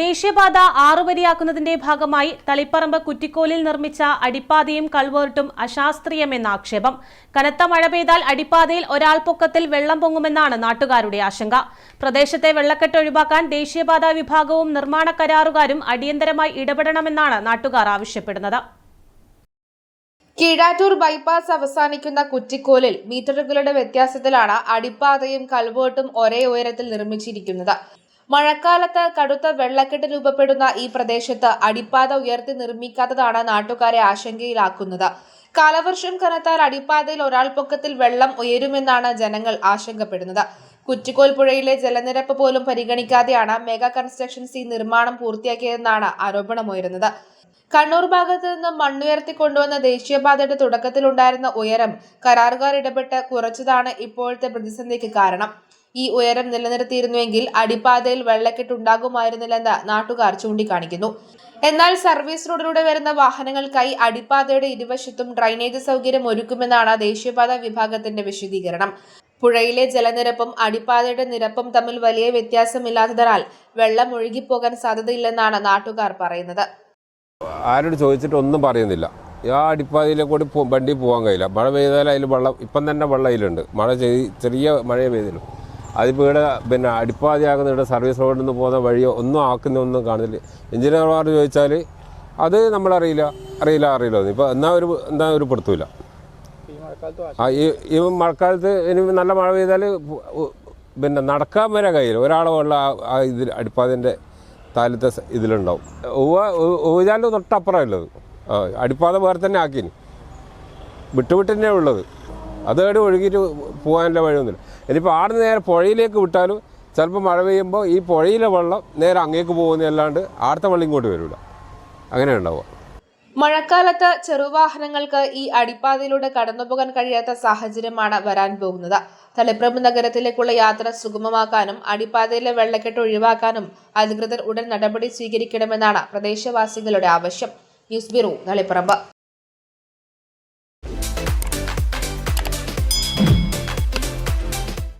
ദേശീയപാത ആറുവരിയാക്കുന്നതിന്റെ ഭാഗമായി തളിപ്പറമ്പ് കുറ്റിക്കോലിൽ നിർമ്മിച്ച അടിപ്പാതയും കൾവേർട്ടും അശാസ്ത്രീയമെന്ന ആക്ഷേപം. കനത്ത മഴ പെയ്താൽ അടിപ്പാതയിൽ ഒരാൾ പൊക്കത്തിൽ വെള്ളം പൊങ്ങുമെന്നാണ് നാട്ടുകാരുടെ ആശങ്ക. പ്രദേശത്തെ വെള്ളക്കെട്ട് ഒഴിവാക്കാൻ ദേശീയപാത വിഭാഗവും നിർമ്മാണ കരാറുകാരും അടിയന്തരമായി ഇടപെടണമെന്നാണ് നാട്ടുകാർ ആവശ്യപ്പെടുന്നത്. കീഴാറ്റൂർ ബൈപ്പാസ് അവസാനിക്കുന്ന കുറ്റിക്കോലിൽ മീറ്ററുകളുടെ വ്യത്യാസത്തിലാണ് അടിപ്പാതയും കൾവേർട്ടും ഒരേ ഉയരത്തിൽ നിർമ്മിച്ചിരിക്കുന്നത്. മഴക്കാലത്ത് കടുത്ത വെള്ളക്കെട്ട് രൂപപ്പെടുന്ന ഈ പ്രദേശത്ത് അടിപ്പാത ഉയർത്തി നിർമ്മിക്കാത്തതാണ് നാട്ടുകാരെ ആശങ്കയിലാക്കുന്നത്. കാലവർഷം കനത്താൽ അടിപ്പാതയിൽ ഒരാൾ പൊക്കത്തിൽ വെള്ളം ഉയരുമെന്നാണ് ജനങ്ങൾ ആശങ്കപ്പെടുന്നത്. കുറ്റിക്കോൽ പുഴയിലെ ജലനിരപ്പ് പോലും പരിഗണിക്കാതെയാണ് മെഗാ കൺസ്ട്രക്ഷൻസ് ഈ നിർമ്മാണം പൂർത്തിയാക്കിയതെന്നാണ് ആരോപണമുയരുന്നത്. കണ്ണൂർ ഭാഗത്ത് നിന്നും മണ്ണുയർത്തി കൊണ്ടുവന്ന ദേശീയപാതയുടെ തുടക്കത്തിലുണ്ടായിരുന്ന ഉയരം കരാറുകാർ ഇടപെട്ട് കുറച്ചതാണ് ഇപ്പോഴത്തെ പ്രതിസന്ധിക്ക് കാരണം. ഈ ഉയരം നിലനിർത്തിയിരുന്നുവെങ്കിൽ അടിപ്പാതയിൽ വെള്ളക്കെട്ടുണ്ടാകുമായിരുന്നില്ലെന്ന് നാട്ടുകാർ ചൂണ്ടിക്കാണിക്കുന്നു. എന്നാൽ സർവീസ് റോഡിലൂടെ വരുന്ന വാഹനങ്ങൾക്കായി അടിപ്പാതയുടെ ഇരുവശത്തും ഡ്രൈനേജ് സൗകര്യം ഒരുക്കുമെന്നാണ് ദേശീയപാത വിഭാഗത്തിന്റെ വിശദീകരണം. പുഴയിലെ ജലനിരപ്പും അടിപ്പാതയുടെ നിരപ്പും തമ്മിൽ വലിയ വ്യത്യാസമില്ലാത്തതിനാൽ വെള്ളം ഒഴുകിപ്പോകാൻ സാധ്യതയില്ലെന്നാണ് നാട്ടുകാർ പറയുന്നത്. ആരോട് ചോദിച്ചിട്ട് ഒന്നും പറയുന്നില്ല. ആ അടിപ്പാതയിലെ കൂടി വണ്ടി പോകാൻ കഴിയില്ല. മഴ പെയ്താൽ അതിൽ വെള്ളം ഇപ്പം തന്നെ വെള്ളം അതിലുണ്ട്. ചെറിയ മഴയെ പെയ്തില്ല. അതിപ്പോൾ ഇവിടെ അടിപ്പാതയാകുന്ന ഇവിടെ സർവീസ് റോഡിൽ നിന്ന് പോകുന്ന വഴിയോ ഒന്നും ആക്കുന്നൊന്നും കാണുന്നില്ല. എഞ്ചിനീയർമാർ ചോദിച്ചാൽ അത് നമ്മളറിയില്ല ഇപ്പോൾ എന്താ ഒരു പെടുത്തൂല. ഈ മഴക്കാലത്ത് ഇനി നല്ല മഴ പെയ്താൽ നടക്കാൻ വരെ കഴിയില്ല. ഒരാളെ വെള്ളം ഇതിൽ അടിപ്പാതൻ്റെ താലത്തെ ഇതിലുണ്ടാവും. ഊജാലിൻ്റെ തൊട്ടപ്പുറം ഉള്ളത് അടിപ്പാത വേറെ തന്നെ ആക്കിനി വിട്ടുവിട്ട് തന്നെ ഉള്ളത്. അതേടെ ഒഴുകിയിട്ട് പോകാനുള്ള വഴിയൊന്നുമില്ല. ഇനിയിപ്പോൾ ആടുന്ന് നേരെ പുഴയിലേക്ക് വിട്ടാലും ചിലപ്പോൾ മഴ പെയ്യുമ്പോൾ ഈ പുഴയിലെ വെള്ളം നേരെ അങ്ങേക്ക് പോകുന്നതല്ലാണ്ട് ആടുത്ത വെള്ളം ഇങ്ങോട്ട് വരില്ല. അങ്ങനെ ഉണ്ടാവുക. മഴക്കാലത്ത് ചെറുവാഹനങ്ങൾക്ക് ഈ അടിപ്പാതയിലൂടെ കടന്നുപോകാൻ കഴിയാത്ത സാഹചര്യമാണ് വരാൻ പോകുന്നത്. തളിപ്പറമ്പ് നഗരത്തിലേക്കുള്ള യാത്ര സുഗമമാക്കാനും അടിപ്പാതയിലെ വെള്ളക്കെട്ട് ഒഴിവാക്കാനും അധികൃതർ ഉടൻ നടപടി സ്വീകരിക്കണമെന്നാണ് പ്രദേശവാസികളുടെ ആവശ്യം. News bureau, Taliparamba.